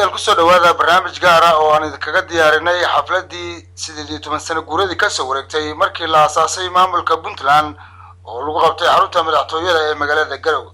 daawadayaal ku soo dhawaada barnaamij gaar ah oo aan idinkaga diyaarinay xafladii 18 sano guuradii ka soo wareegtay markii la aasaasay maamulka Puntland oo lagu qabtay xarunta madaxtooyada ee magaalada Garowe.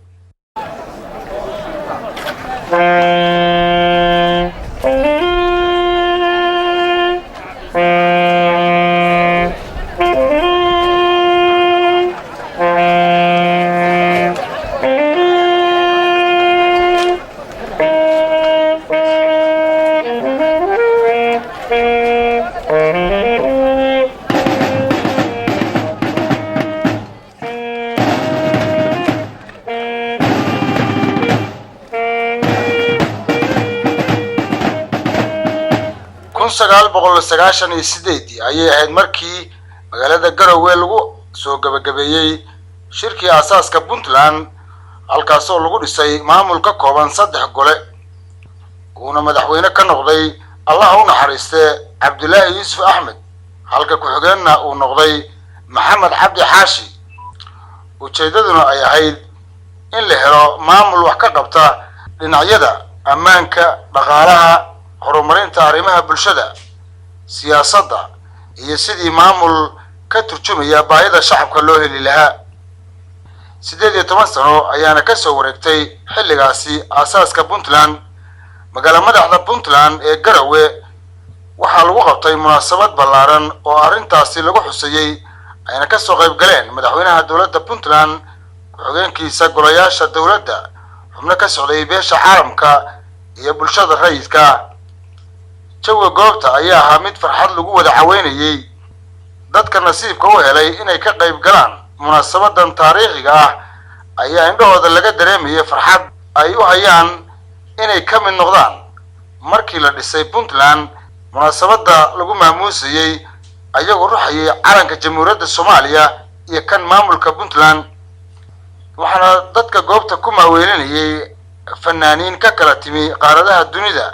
sagaal boqol sagaashan iyo sideed ayay ahayd markii magaalada Garowe lagu soo gabagabeeyay shirkii aasaaska Puntland halkaas oo lagu dhisay maamul ka kooban 3 gole uuna madaxweyne ka noqday Allah u naxariistay Cabdullaahi Yuusuf Axmed halka ku xigeenna uu noqday Maxamed Cabdi Xaashi. ujeedaduna ay ahayd in la helo maamul wax ka qabta dhinacyada ammaanka, dhaqaalaha, horumarinta arrimaha bulshada, siyaasadda iyo sidii maamul ka turjumaya baahida shacabka loo heli lahaa. 18 sano ayaana ka soo wareegtay xilligaasi aasaaska Puntland. magaalada madaxda Puntland ee Garowe waxaa lagu qabtay munaasabad ballaaran oo arrintaasi lagu xusayay ayna ka soo qayb galeen madaxweynaha dowladda Puntland, ku-xigeenkiisa, golayaasha dowladda, xubno ka socday beesha caalamka iyo bulshada rayidka. jawiga goobta ayaa ahaa mid farxad lagu wada caweynayay. dadka nasiibka u helay inay ka qayb galaan munaasabadan taariikhiga ah ayaa indhahooda laga dareemayay farxad ay u hayaan inay ka mid noqdaan markii la dhisay Puntland. munaasabada lagu maamuusayay ayagoo ruuxayay calanka jamhuuriyadda Soomaaliya iyo kan maamulka Puntland. waxaana dadka goobta ku maaweelinayay fanaaniin ka kala timi qaaradaha dunida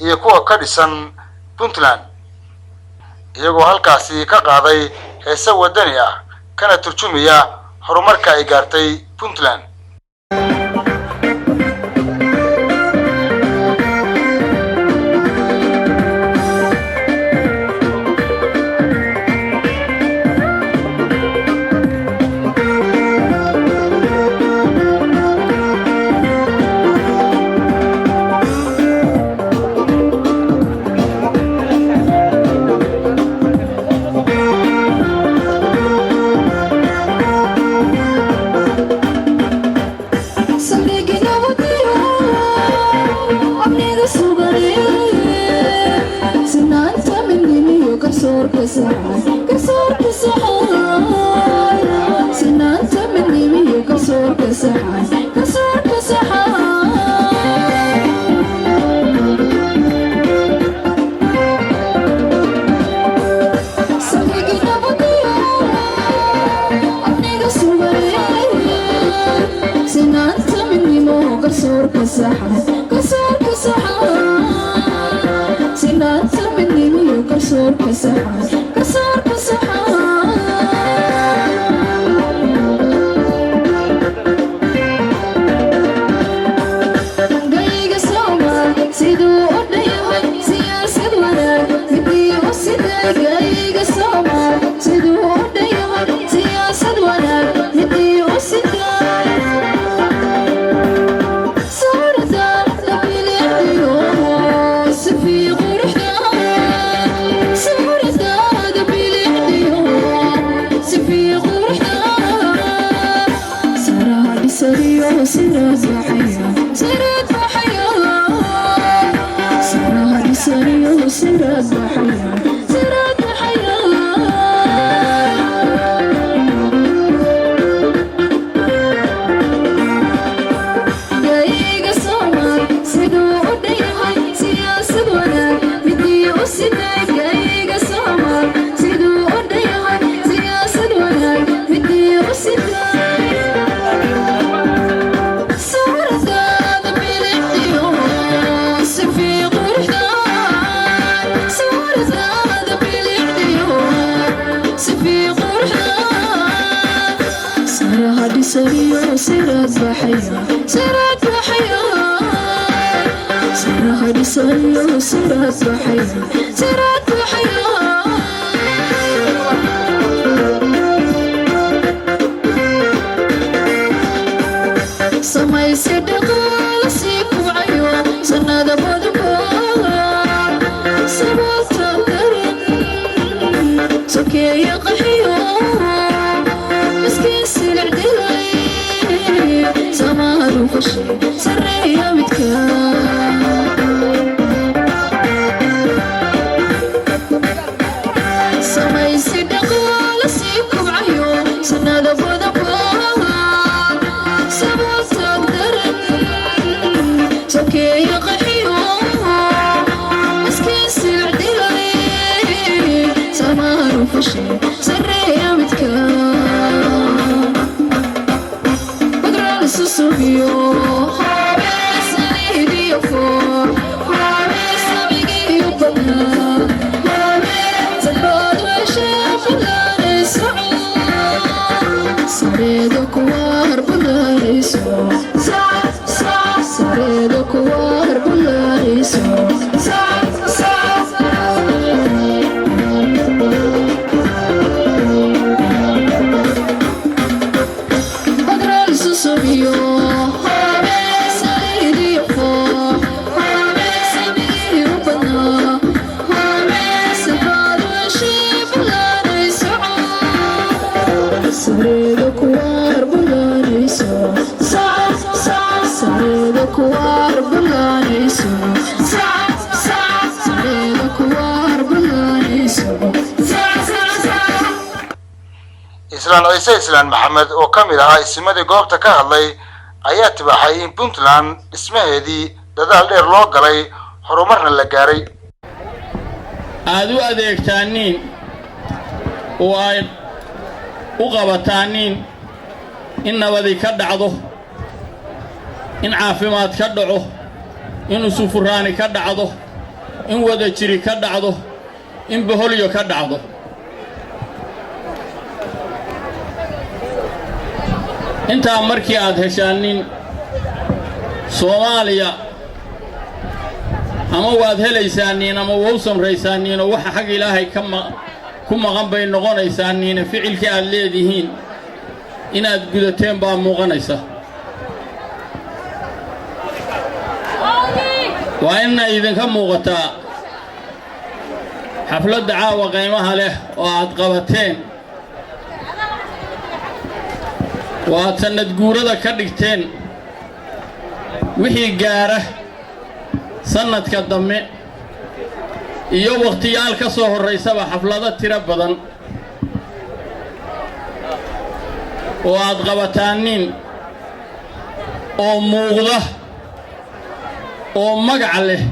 iyo kuwa ka dhisan Puntland, iyagoo halkaasi ka qaaday heeso wadani ah kana turjumaya horumarka ay gaartay Puntland. سرها لساني سرات وحياة سرات وحياة سماي صدق لسيك وعيون سنة بدكا سبات تقرن سكي يقحيون مسكين سلع دلي سمار وفشي سرية متكان سماي صدق لسيك وعيون سنة بدكا سبات تقرن سكي يقحيون مسكين سلع دلي سمار وفشي سرية متكان بقرا السوسوبيو سنيدي يفور سابقي يبنى زباد وشاف اللاني سعود سريدك وارب اللاني سعود سريدك وارب اللاني سعود سريدك وارب اللاني سعود سريدك وارب اللاني سعود سريدك وارب اللاني سعود islaan ciise islaan maxamed oo ka mid ahaa isimadii goobta ka hadlay ayaa tibaaxay in puntland dhismaheedii dadaal dheer loo galay horumarna la gaaray aad u adeegtaaniin oo ay u qabataaniin in nabadi ka dhacdo in caafimaad ka dhaco in usufuraani ka dhacdo in wada jiri ka dhacdo in boholyo ka dhacdo intaa markii aad heshaanin Soomaaliya ama waad helaysaaniin ama waa u samraysaaniin oo waxa xaq Ilaahay ku maqan bay noqonaysaaniin ficilkii aad leedihiin inaad gudateen baa muuqanaysa waa in idinka muuqataa xafladda caawa qiimaha leh oo aad qabateen waa sanad guurada ka dhigteen wixii gaara sanadka dambe iyo waqtiyaal ka soo horeysaba xaflado tiro badan oo aad qabataaniin oo muuqda oo magac leh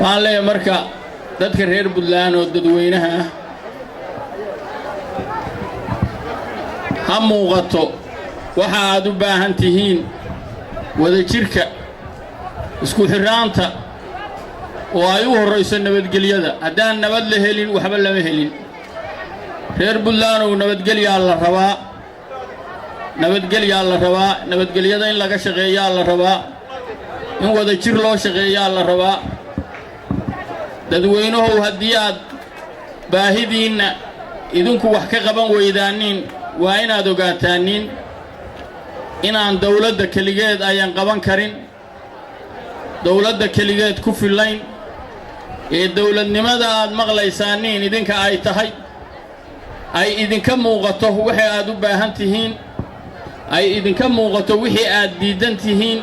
waan leeyahay marka dadka reer Puntland oo dadweynaha ha muuqato waxa aad u baahan tihiin wada jirka isku xiraanta oo ay u horeyso nabadgelyada haddaan nabad la helin waxba lama helin reer Puntland oo nabadgelya la rabaa nabadgelyada in laga shaqeeyo la rabaa in wada jir loo shaqeeyo la rabaa dadweynuhu haddii aad baahidiina idinku wax ka qaban weydaaniin waa inaad ogaataaniin inaan dawladda kaligeed ayaan qaban karin dawladda kaligeed ku filayn ee dawladnimada aad maqlaysaaniin idinka ay tahay ay idinka muuqato waxa aad u baahan tihiin ay idinka muuqato wixii aad diidan tihiin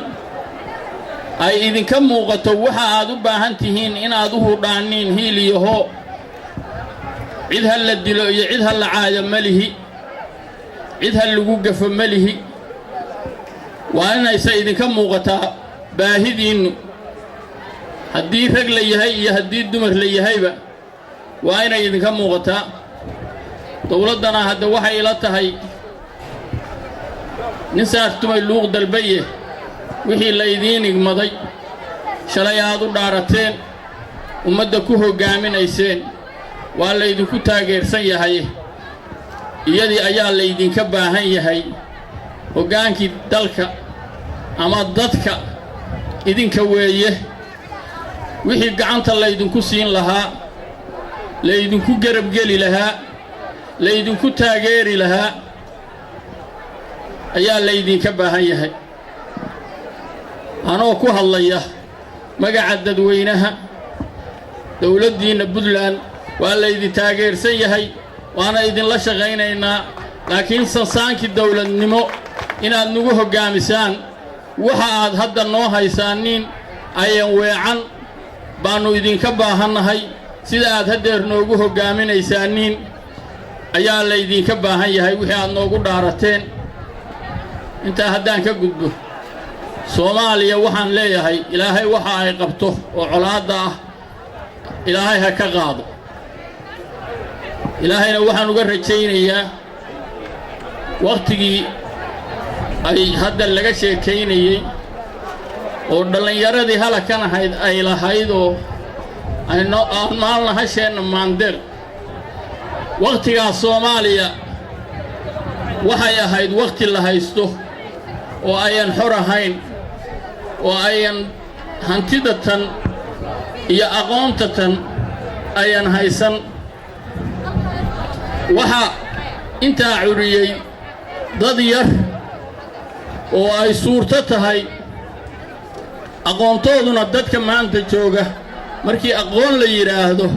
ay idinka muuqato waxa aad u baahan tihiin inaad u hudhaaniin hiil iyo hoo cid hal la dilo iyo cid hal la caayo malihi cid hal lagu gafo malihi waa inaysa idinka muuqataa baahidiinnu haddii rag la yahay iyo haddii dumar la yahayba waa inay idinka muuqataa dawladdana hadda waxay ila tahay nin saartumay luuq dalbaye wixii la idiin igmaday shalay aad u dhaarateen ummadda ku hoggaaminayseen waa la idinku taageersan yahay iyadii ayaa la idinka baahan yahay hoggaankii dalka ama dadka idinka weeye wixii gacanta laydinku siin lahaa laydinku garabgeli lahaa laydinku taageeri lahaa ayaa laydinka baahan yahay anoo ku hadlaya magaca dadweynaha dawladdiina Puntland waa laydin taageersan yahay waana idinla shaqaynaynaa laakiin sansaankii dawladnimo inaad nagu hoggaamisaan waxa aad hadda noo haysaaniin ayaan weecan baanu idinka baahannahay sida aad haddeer noogu hoggaaminaysaaniin ayaa laydinka baahan yahay wixii aad noogu dhaarateen intaa haddaan ka gudbo Soomaaliya waxaan leeyahay ilaahay waxa ay qabto oo colaada ah ilaahay ha ka qaado ilaahayna waxaan uga rajaynayaa waqtigii ay hadda laga sheekaynayay oo dhalinyaradii halakan ahayd ay lahayd oo aan maalna hasheenna maandeer waqtigaas Soomaaliya waxay ahayd waqti la haysto oo ayaan xor ahayn oo ayaan hantida tan iyo aqoonta tan ayaan haysan waxa intaa curiyay dad yar oo ay suurto tahay aqoontooduna dadka maanta jooga markii aqoon la yiraahdo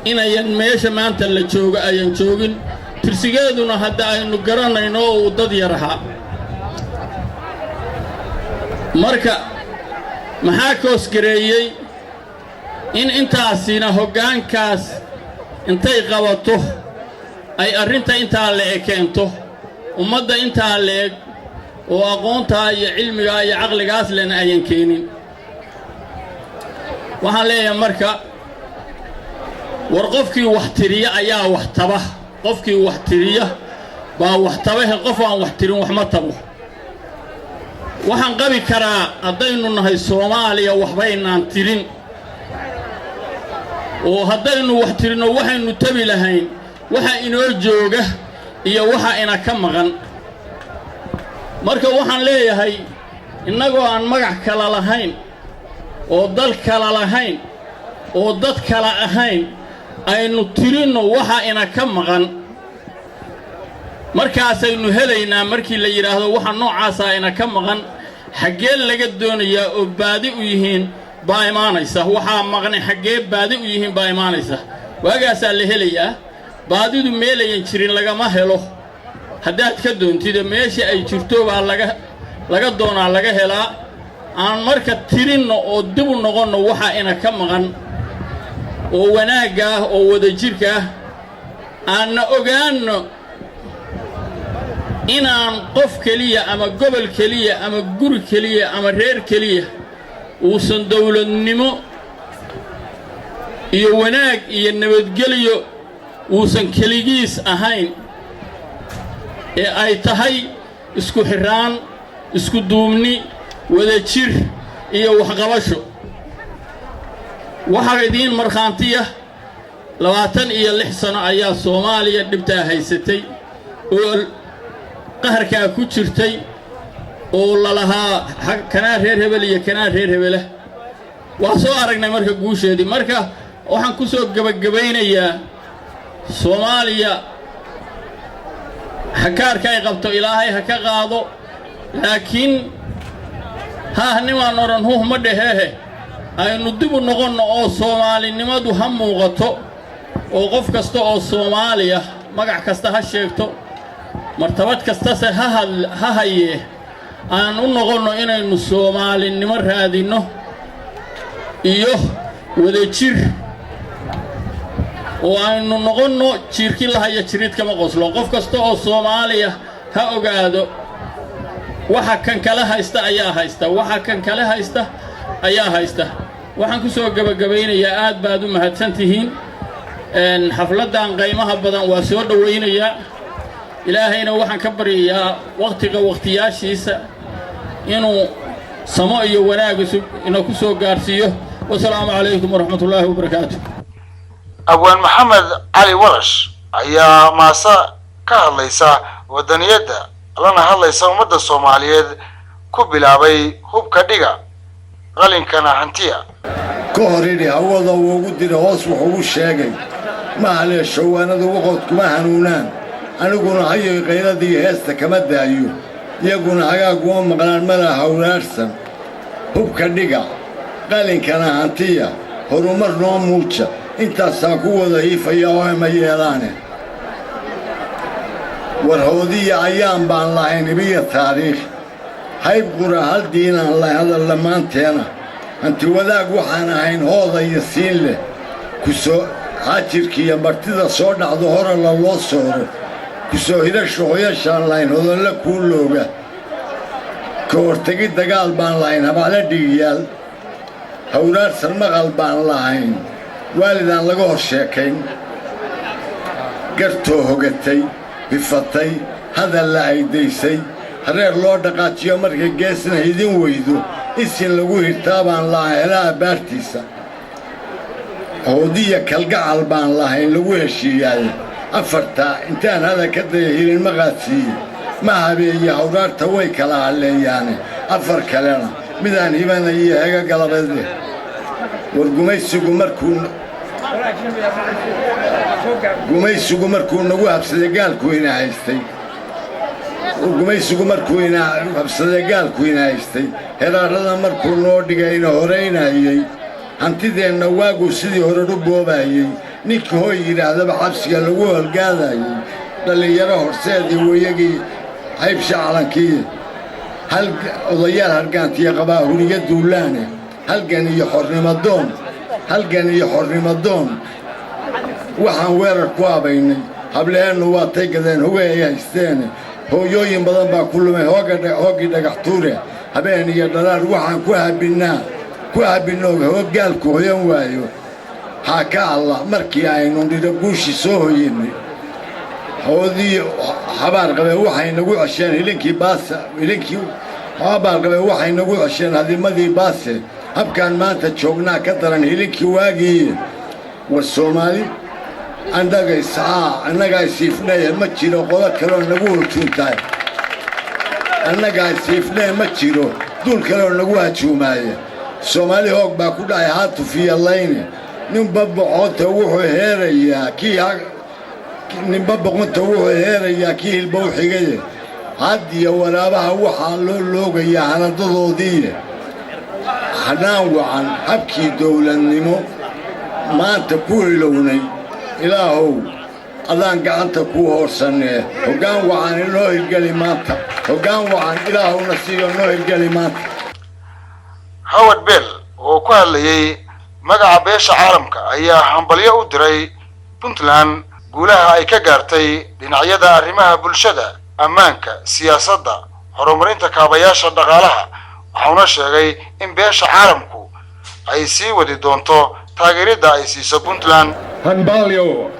inayan meesha maanta la jooga ayaan joogin tirsigeeduna hadda aynu garanayno oo dad yar ahaa marka maxaa koosgareeyay in intaasina hoggaankaas intay qabato ay arrinta intaa la ekeento ummadda intaa leeg oo aqoonta iyo cilmiga iyo caqligaas lena ayan keenin waxaan leeyahay marka war qofkii wax tiriya ayaa wax taba qofkii wax tiriya baa wax tabahe qof aan wax tirin wax ma tabo waxaan qabi karaa haddaynu nahay Soomaaliya waxbaynaan tirin oo haddaynu wax tirino waxaynu tabi lahayn waxa inoo jooga iyo waxa ina ka maqan marka waxaan leeyahay innagoo aan magac kala lahayn oo dal kala lahayn oo dad kala ahayn aynu tirino waxa ina ka maqan markaasaynu helaynaa markii la yiraahdo waxa noocaas ah ina ka maqan xagee laga doonayaa oo baadi u yihiin baa imaanaysa waxa maqan xagee baadi u yihiin baa imaanaysa waagaas la helayaa baadidu meelayn jirin lagama helo haddaad ka doontida meesha ay jirto baa laga doonaa laga helaa aan marka tirino oo dib u noqono waxa ina ka maqan oo wanaaga oo wada jirka aan ogaano inaan qof kaliya ama gobol kaliya ama guri kaliya ama reer kaliya uusan dawladnimo iyo wanaag iyo nabadgelyo uusan kaligiis ahayn ee ay tahay isku xiraan isku duubni wada jir iyo wax qabasho waxa idin marxaantiya 26 sano ayaa Soomaaliya dhibta haysatay oo qaharka ku jirtay oo la lahaa kana reer hebel iyo kana reer hebel waa soo aragnay marka guusheedii marka waxaan ku soo gabagabeynayaa Soomaaliya xakaarka ay qabto ilaahay ha ka qaado laakiin nimaan oran ma dhahehe aynu dib u noqono oo Soomaalinimadu ha muuqato oo qof kasta oo Soomaaliya magac kasta ha sheegto martabad kasta ha haye aan u noqono inaynu Soomaalinimo raadino iyo wada jir oo aynu noqono jirkii la haya jirid kama qoslo qof kasta oo Soomaaliya ha ogaado waxa kan kala haysta ayaa haysta waxa kan kala haysta ayaa haysta waxaan ku soo gabagabeynayaa aad baad u mahadsantihiin xafladan qiimaha badan waa soo dhaweynayaa ilaahayna waxaan ka baryayaa waqtiyaashiisa inuu samo iyo wanaag inuu ku soo gaarsiiyo wassalaamu calaykum waraxmatullaahi wabarakaatuh abwaan maxamed cali walash ayaa maasa ka hadlaysa wadaniyada lana hadlaysa ummadda Soomaaliyeed ku bilaabay hubka dhiga qalinkana hantiya كهريني هوضا ووجودي رواس وحوش ما عليه شوانة وقت كما هنونان أنا قلنا هاي غير دي هسته كما دايو يقولون هاي قوم مقلان ملا هورارسن هو كديقا قال إن كان هانتيا هرمر نوم موتشا انت ساقوة ضعيفة يا وهم يلانه والهودية أيام بان الله نبي التاريخ هاي بقرا هل دينا الله هذا اللي انتينا أنت وذاك وحنا عين هذا يسين له كسو هاتيركي يمرتدا صورنا ظهور الله صور كسو هيدا شوية شان لاين هذا لا كله كورتجي دجال بان لاين هذا على ديال هورار سلمى غلبان لاين والدان لقوه شاكين قرتو هقتي بفتي هذا اللي عيديسي هرير لو دقاتيو مركي جيسنا هيدين ويدو إسين لقوه تابان لاين لا بارتيسا هودية كالقعال بان لاين لقوه شيئا أفرتا انتان هذا كده هير المغاسي ما هبي هورار توي كلا علي يعني أفر كلنا ميدان هيبان هيا قلبه والقميسو مركون نقوها بصدقال كوين عايستي والقميسو مركوين بصدقال كوين عايستي هلا رضا مركون نودقين هورين هايي هانتي دي النواقو سيدي هورو بوبايي نيك هوي يرادا بحبسي لقوها القاداي للي يرى هرسادي ويجي هايب شعلانكي هل ضيال هرقانتي قبا هوريا دولاني هل كان يحرم الدون waxaan weerar ku abaynay hableenu waa tay gadeen hogay haysteen hooyooyin badan baa ku lumay hoogi dhagax tuure habeen iyo dhalaar waxaan ku habinoo hoggaalku hoyan waayo ha ka Allah markii aynu dhida guushi soo hoyinay hoodii habaar qabe waxay nagu casheen hilinkii habaar qabe waxay nagu casheen hadimadii baase habkaan maanta joognaa ka daran hilinkii waagii والصومالي عندك ساعة أنا قاعد سيفنا ما تشيلو قلا كلام نقول شو تاي أنا قاعد سيفنا ما تشيلو دول كلام نقول شو معي الصومالي هوك باكل عياط في الليل نبض عط وحو هيريا كي نبض عط وحو هيريا كي البوحي جاي هادي ولا بها وحالو لوجا يا أنا ضدودية حناو عن حبكي دولة النمو ما تقول لوني إلهو أذان قعنت كوه سنة وقام وعن الله الكلمات وقام وعن إلهو نسيب الله الكلمات هاود بيل وقال لي مقع بيش عالمك أيها حنبلية ودري بنتلان قولها أي كقارتي لنعيدا الرماها بلشدة أمانك سياسة هرمرين تكابياشا دغالها وحونا شاقي إن بيش عالمكو أي سي ودي دونتو تاغيريدا أي سي سبنتلان Hanbalyo,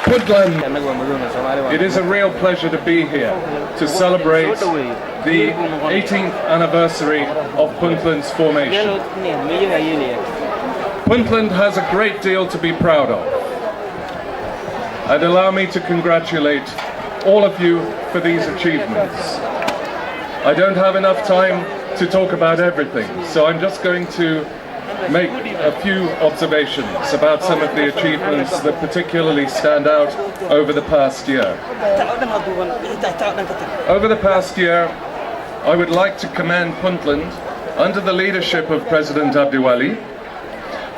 Puntland. It is a real pleasure to be here to celebrate the 18th anniversary of Puntland's formation. Puntland has a great deal to be proud of. And allow me to congratulate all of you for these achievements. I don't have enough time to talk about everything, so I'm just going to make a few observations about some of the achievements that particularly stand out over the past year. Over the past year, I would like to commend Puntland, under the leadership of President Abdiwali,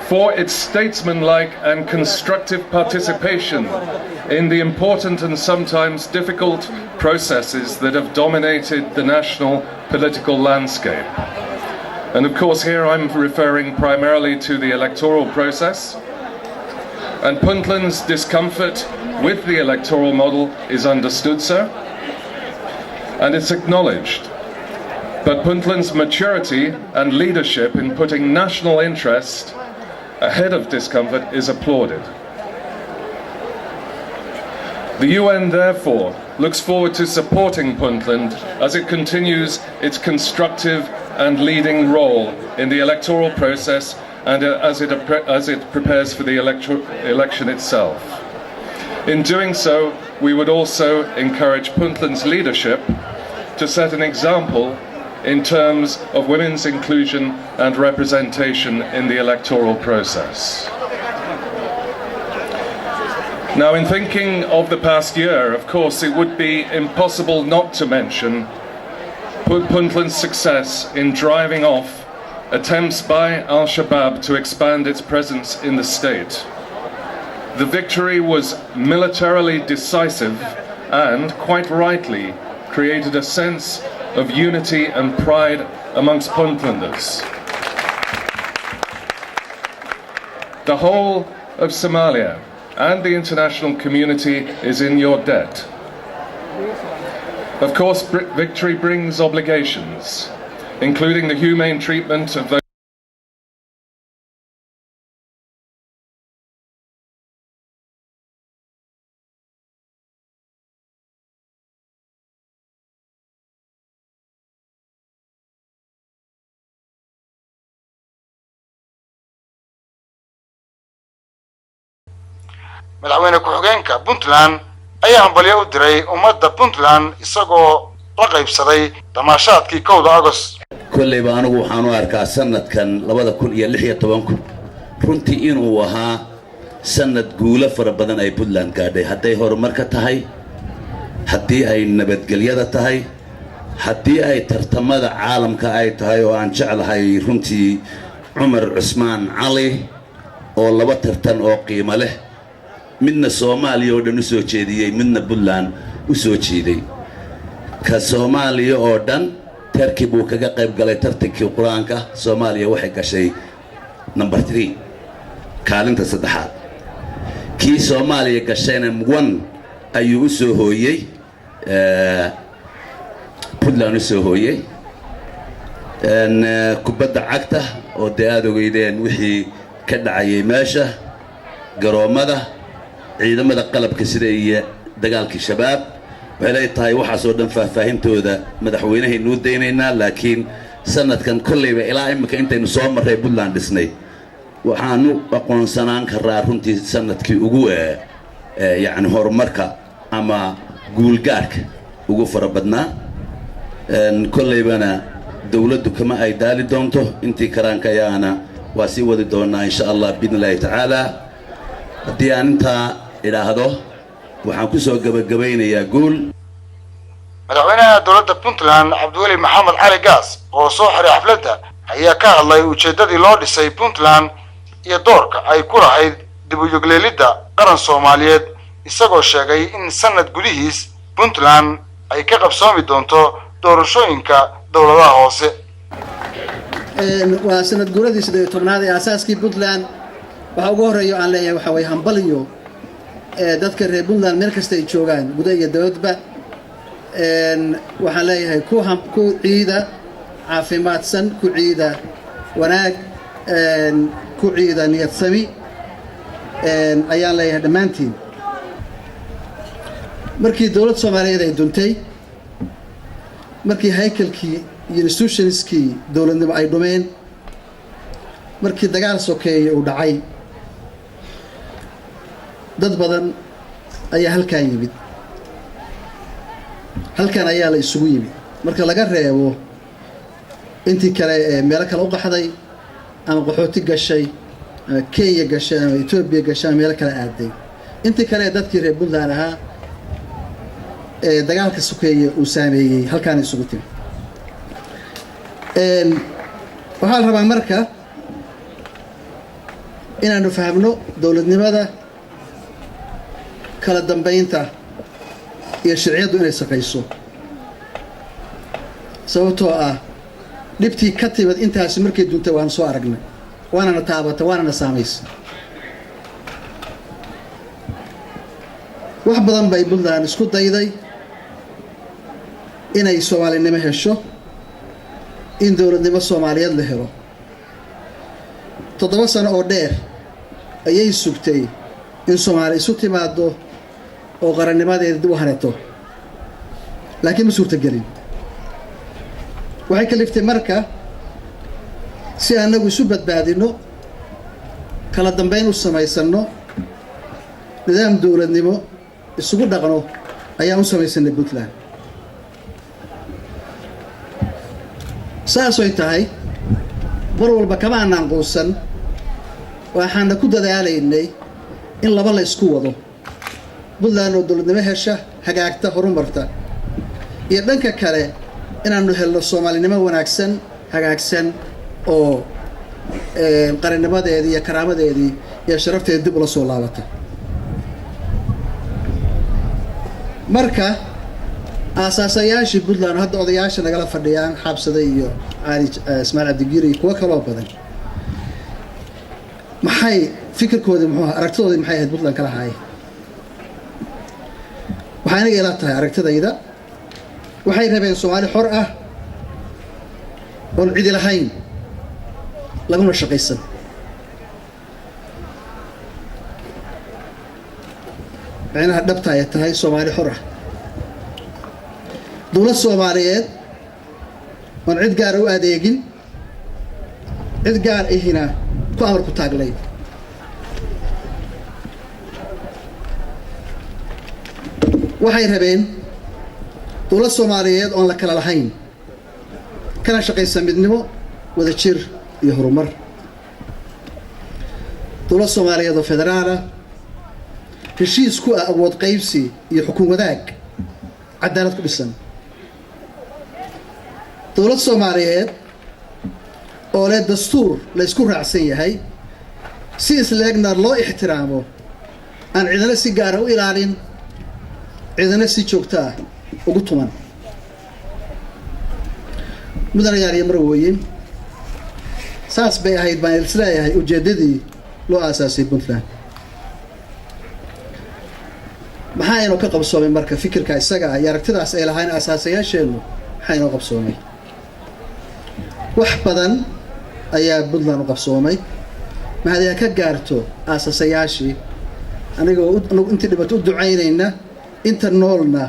for its statesmanlike and constructive participation in the important and sometimes difficult processes that have dominated the national political landscape. And of course here I'm referring primarily to the electoral process. And Puntland's discomfort with the electoral model is understood, sir, and it's acknowledged. But Puntland's maturity and leadership in putting national interest ahead of discomfort is applauded. The UN therefore looks forward to supporting Puntland as it continues its constructive and leading role in the electoral process and as it prepares for the election itself. In doing so, we would also encourage Puntland's leadership to set an example in terms of women's inclusion and representation in the electoral process. Now, in thinking of the past year, of course, it would be impossible not to mention Puntland's success in driving off attempts by Al-Shabaab to expand its presence in the state. The victory was militarily decisive and, quite rightly, created a sense of unity and pride amongst Puntlanders. The whole of Somalia and the international community is in your debt. Of course, victory brings obligations, including the humane treatment of those madaxweyne ku-xigeenka Puntland ayaa hambalyo u diray ummadda Puntland isagoo la qaybsaday damaashaadkii 1 August. kollayba anigu waxaan u arkaa sanadkan 2016 runtii inuu ahaa sanad guulo fara badan ay Puntland gaadhay hadday horumar ka tahay haddii ay nabadgelyada tahay haddii ay tartamada caalamka ay tahay oo aan jeclahay runtii Umar Usman Ali oo laba tartan oo qiimo leh midna Soomaaliya oo dhan u soo jeediyay midna Puntland u soo jeeday ka Soomaaliya oo dhan tarkiib uu kaga qayb galay tartankii Quraanka Soomaaliya waxay gashay number 3 kaalinta saddexaad kii Soomaaliya gashayna 1 ayuu u soo hooyay Puntland u soo hooyay kubadda cagta oo aad ogeydeen wixii ka dhacay meesha garoomada ciidamada qalabka sida iyo dagaalkii shabaab waxay tahay waxa soo dhan faahfaahintooda madaxweynaha inuu deenaynaa laakiin sanadkan kullayba ilaa imika intaynu soo maray Puntland dhisnay waxaanu aqoonsanaan karaa runtii sanadkii ugu yaani horumarka ama guulgaarka ugu farabadnaa kullaybana dawladdu kama ay daali doonto intii karaanka ayaana waa sii wadi doonaa insha Allah biidnillaahi tacaala haddii aan intaa idhaahdo waxaan ku soo gabagabeynayaa guul madaxweynaha dowladda Puntland Cabdiweli Maxamed Cali Gaas oo soo xiray xafladda ayaa ka hadlay ujeedadii loo dhisay Puntland iyo doorka ay ku lahayd dib u yogleelidda qaran Soomaaliyeed isagoo sheegay in sanad gudihiis Puntland ay ka qabsoomi doonto doorashooyinka dawladaha hoose waa sanad guuradii 17aad ee asaaskii Puntland waxa ugu horeeyo aan leeyahay waxa way hambaliyo dadka reer Puntland meel kasta ay joogaan gudaha iyo dawladba waxaan leeyahay ku ciida caafimaadsan ku ciida wanaag ku ciida niyad sami ayaan leeyahay dhammaantiin markii dawlad Soomaaliyeed ay duntay markii haykalkii iyo institutionskii dawladnimo ay dhumeen markii dagaal sokeeyay uu dhacay dad badan ayaa halkaan yimid halkaan ayaa la isugu yimid marka laga reebo intii kale meel kale u qaxday ama qaxooti gashay Kenya gashay ama Ethiopia gashay meel kale aaday intii kale dadkii reer Puntland ahaa dagaalka sokeeyay uu saameeyay halkaan isugu timid waxaan rabaa marka inaanu fahamno dawladnimada kala dambeynta iyo sharciyadu inay shaqeyso sababtoo ah dhibtii ka timid intaas markay duntay waan soo aragnay waana taabatay waana saameysay wax badan bay Puntland isku dayday inay Soomaalinimo hesho in dawladnimo Soomaaliyeed la helo 7 sano oo dheer ayay sugtay in Soomaali isu timaado oo qarannimadeeda u hanato laakiin ma suurtagelin waxay kaliftay marka si aanagu isu badbaadino kala dambeyn u samaysano nidaam dawladnimo isugu dhaqno ayaan u samaysanay Puntland saasoo tahay mar walba kama aanan quusan waxaan ku dadaalaynay in laba la isku wado Puntland oo dowladnimo hesha hagaagta horumarta iyo dhanka kale inaanu helno Soomaalinimo wanaagsan hagaagsan oo qarannimadeedii iyo karaamadeedii iyo sharafteedii dib ula soo laabatay marka asaasayaashii Puntland hadda odayaasha nagala fadhiyaan xabsaday iyo Ali Ismaaciil Abdigiri kuwa kale oo badan maxay fikirkooda muxuu aragtidooda maxay ahayd Puntland kala haay waxay aniga ila tahay aragtidayda waxay rabeen Soomaali xor ah oo cid lahayn laguna shaqaysan macnaha dhabta ay tahay Soomaali xor ah dowlad Soomaaliyeed oo cid gaar u adeegin cid gaar ahina ku amar ku taaglay waxay rabeen dowlad Soomaaliyeed oo la kala lahayn kana shaqaysan midnimo wada jir iyo horumar dowlad Soomaaliyeed oo federaal ah heshiis ku ah awood qaybsi iyo xukun wadaag cadaalad ku dhisan dowlad Soomaaliyeed oo leh dastuur la isku raacsan yahay si isleegna loo ixtiraamo aan cidina si gaar ah u ilaalin cidina si joogto ah ugu tuman mudanayaal iyo marwooyin saas bay ahayd baan isleeyahay ujeedadii loo aasaasay Puntland maxaa inoo ka qabsoomay marka fikirka isaga iyo aragtidaas ay lahayn asaasayaasheenu maxaa inoo qabsoomay wax badan ayaa Puntland u qabsoomay mahadiya ka gaarto asaasayaashii anigoo intii dhibato u ducaynayna inta noolna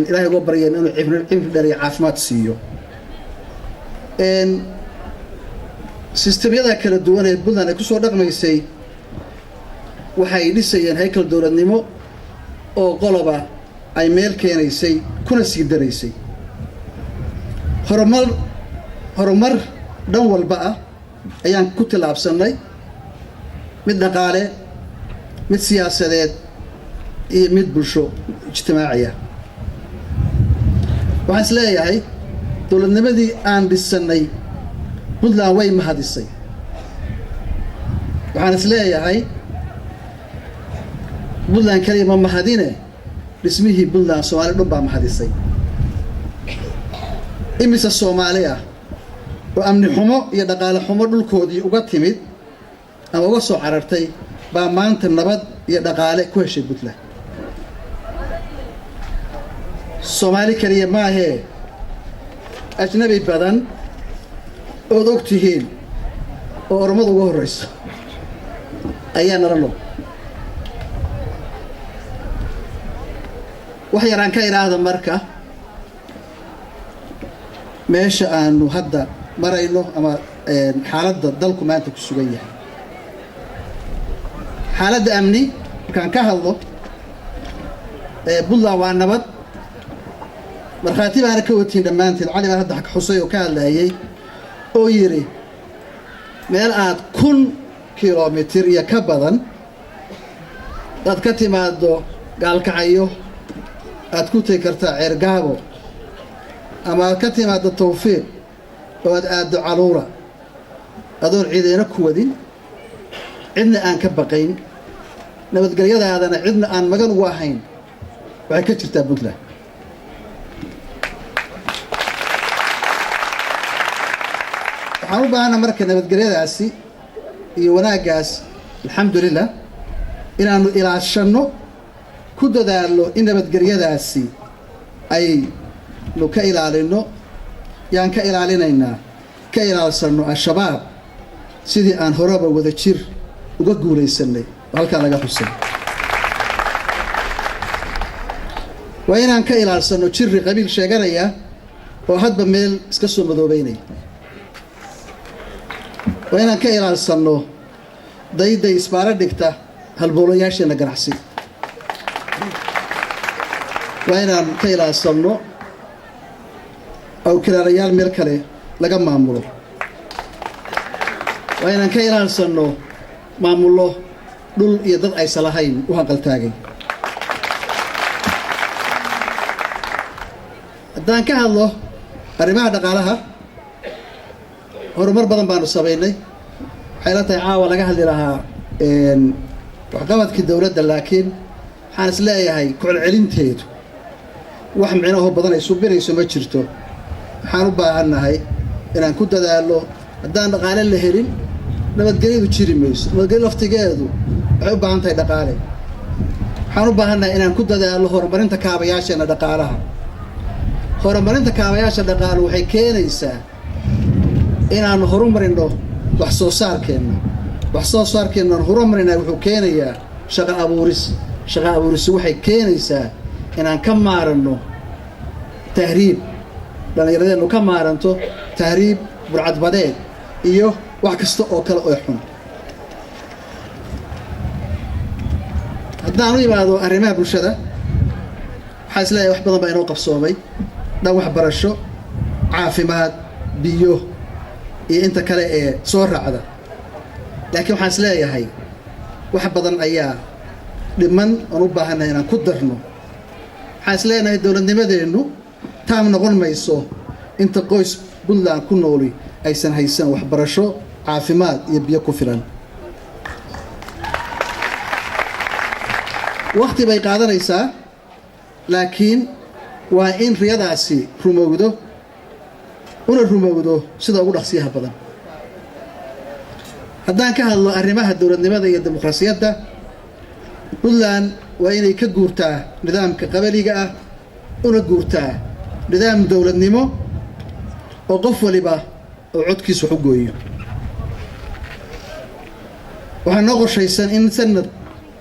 ilaahay uga baryeen inuu cimri dheer iyo caafimaad siiyo sistemyada kala duwan ee Puntland ay ku soo dhaqmaysay waxay dhisayeen haykal dowladnimo oo qoloba ay meel keenaysay kuna sii daraysay horumar dhan walba ah ayaan ku tilaabsanay mid dhaqaale mid siyaasadeed iyo mid bulsho ijtimaaci ah waxaan isleeyahay dowladnimadii aan dhisanay Puntland way mahadisay waxaan isleeyahay Puntland kaliya ma mahadine dhismihii Puntland Soomaali dhan baa mahadisay imisa Soomaali ah oo amni xumo iyo dhaqaale xumo dhulkoodii uga timid ama uga soo carartay baa maanta nabad iyo dhaqaale ku heshay Puntland Soomaali kaliya ma ahee ajnabi badan oo og tihiin oo oromada ugu horeyso ayaa nala loo wax yaraan ka iraahdo marka meesha aanu hadda marayno ama xaaladda dalku maanta ku sugan yahay xaaladda amni markaan ka hadlo Puntland waa nabad markhaati baana ka watiin dhammaanteed cali baan hadda xusay oo ka hadlayay oo yiri meel aad 1,000 kilomitir iyo ka badan dad ka timaado gaalkacayo aad ku tagi kartaa Ceergaabo ama aad ka timaado Tawfiiq oo aad aado Caluura adoon ciidina ku wadin cidna aan ka baqayn nabadgelyadaadana cidna aan magan ugu ahayn waxay ka jirtaa Puntland waxaan u baahana marka nabadgelyadaasi iyo wanaagaas alxamdulillah inaanu ilaashano ku dadaalo in nabadgelyadaasi aynu ka ilaalino yaan ka ilaalinaynaa ka ilaalsano al-shabaab sidii aan horeba wada jir uga guulaysanay halkaa laga xusay waa inaan ka ilaalsano jirri qabiil sheeganaya oo hadba meel iska soo madoobeynaya waa inaan ka ilaalsano dayday isbaara dhigta halboolayaasheena ganacsi وأنا كيلا الصنو أو كلا ريال ميركلي لقى معموله وأنا كيلا الصنو معموله دول يضل أي صلاحين وهنقل تاجي دان كهالله الرماح دقالها horumar badan baanu sameynay waxay la tahay caawa laga hadli lahaa waxqabadkii dowladda laakiin waxaan is leeyahay ku-celcelinteedu wax micnaho badan ay subinayso ma jirto waxaan u baahannahay inaan ku dadaalo haddaan dhaqaale la helin nabadgelyadu jiri mayso nabadgelyo laftigeedu waxay u baahan tahay dhaqaale waxaan u baahannahay inaan ku dadaalo horumarinta kaabayaasheena dhaqaalaha horumarinta kaabayaasha dhaqaale waxay keenaysaa inaan horumarino wax soo saarkeenna horumarina wuxuu keenayaa shaqo abuuris waxay keenaysaa inaan ka maaranno tahriib dhallinyaradeennu ka maaranto tahriib burcadbadeed iyo wax kasta oo kale oo xun haddaan u imaado arrimaha bulshada waxaa is leeyahay wax badan baa inoo qabsoomay dhan waxbarasho caafimaad biyo iyo inta kale ee soo raacda laakiin waxaan is leeyahay wax badan ayaa dhiman oon u baahannahay inaan ku darno waxaan is leenahay dowladnimadeennu taam noqon mayso inta qoys Puntland ku nooli aysan haysan waxbarasho caafimaad iyo biyo ku filan waqti bay qaadanaysaa laakiin waa in riyadaasi rumowdo una rumowdo sida ugu dhaqsiyaha badan haddaan ka hadlo arrimaha dowladnimada iyo dimuqraasiyadda Puntland waa inay ka guurtaa nidaamka qabaliga ah una guurtaa nidaam dowladnimo oo qof waliba oo codkiisa wax u gooyo waxaa noo qorshaysan in sanad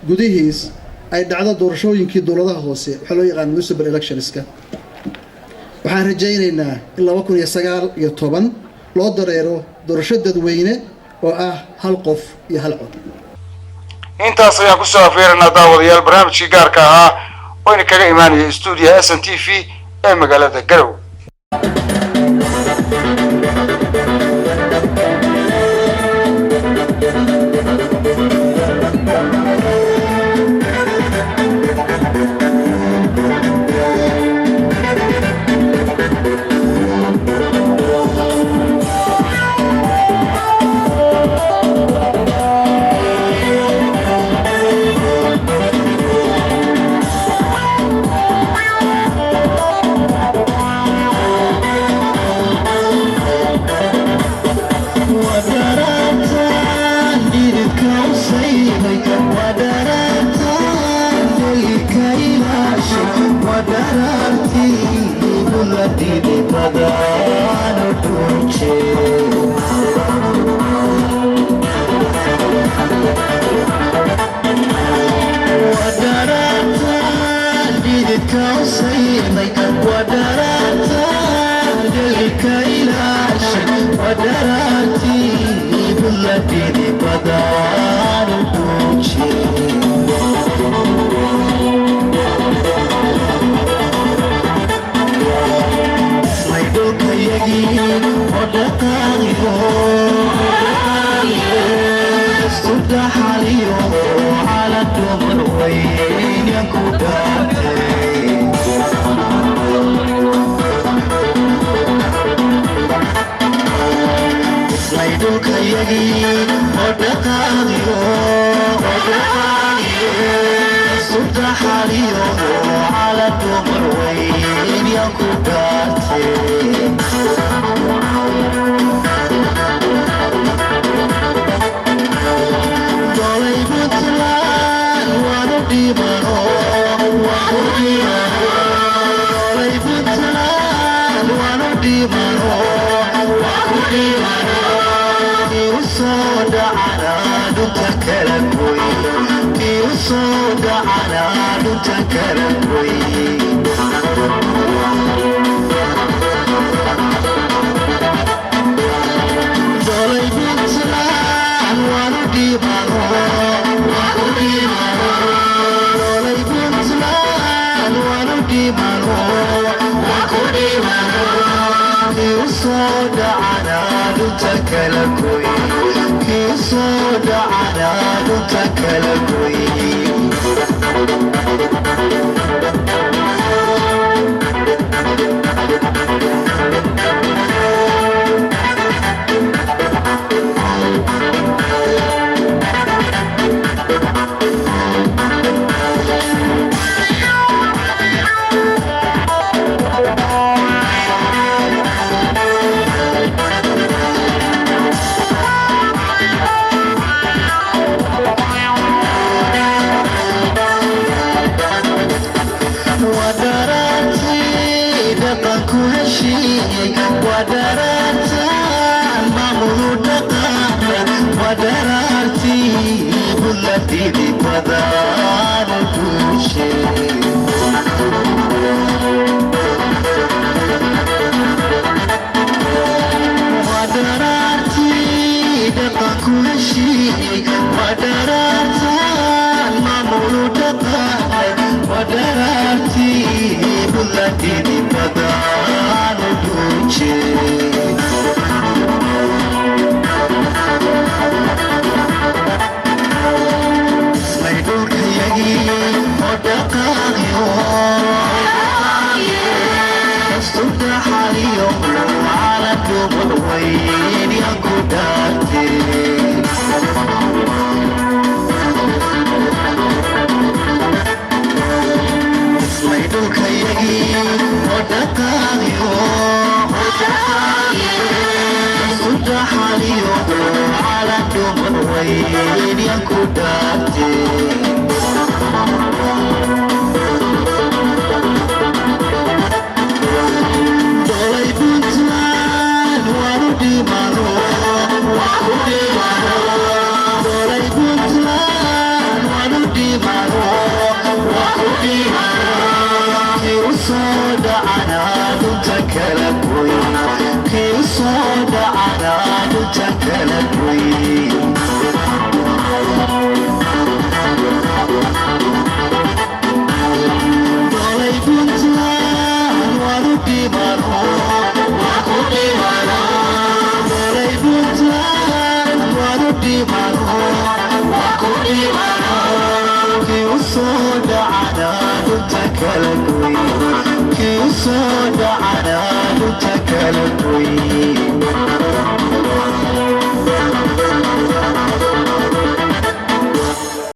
gudihiis ay dhacdo doorashooyinkii dowladaha hoose waxaa loo yaqaan municipal electionska waxaan rajaynaynaa in 2019 loo dareero doorasho dadweyne oo ah hal qof iyo hal cod intaas ayaan ku soo afeeranaa daawadayaal barnaamijkii gaarka ahaa oo ina kaga imaanaya stuudiyo SNTV ee magaalada Garowe صود عناد تكلكوي كي صود عناد تكلكوي ودررت الممرود ودررتي بلدي بمدار الكوشي ودررتي دقا كوشي ودررت الممرود ودررتي بلدي بمدار الكوشي وين يا كوداتي اسمعيدوك يجي ودقايو صد حاليو على دوم وين يا كوداتي صود عناد تكلكوي كي صود عناد تكلكوي دولي بنتلان ورودي مرو وكودي مرو دولي بنتلان ورودي مرو وكودي مرو كي صود عناد تكلكوي كي صود عناد تكلكوي